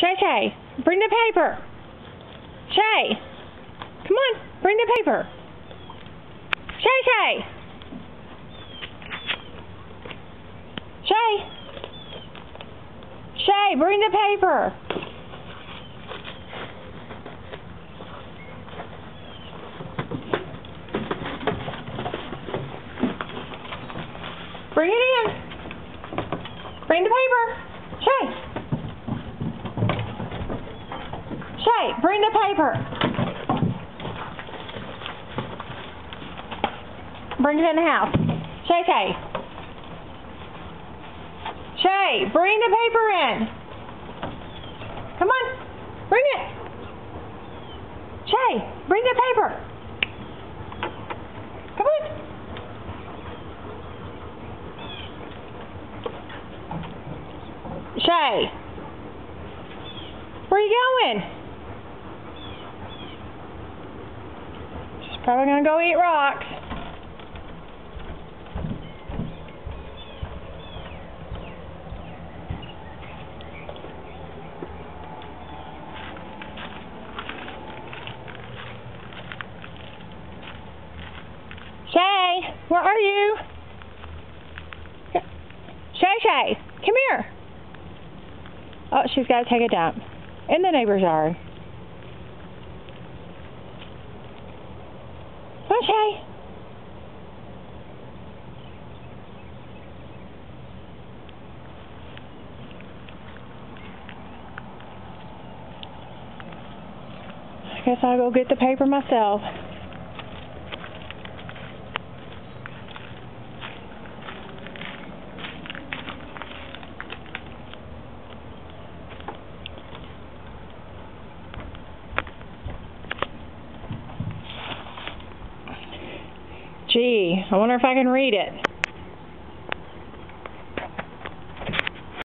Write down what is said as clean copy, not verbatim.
Shay Shay, bring the paper. Shay, come on, bring the paper. Shay Shay. Shay. Shay, bring the paper. Bring it in. Bring the paper. Shay. Shay, bring the paper. Bring it in the house. Shay Shay. Shay, bring the paper in. Come on. Bring it. Shay, bring the paper. Come on. Shay, where are you going? She's probably going to go eat rocks. Shay, where are you? Shay Shay, come here. Oh, she's got to take a dump in the neighbor's yard. Come on, Shay. I guess I'll go get the paper myself. Gee, I wonder if I can read it.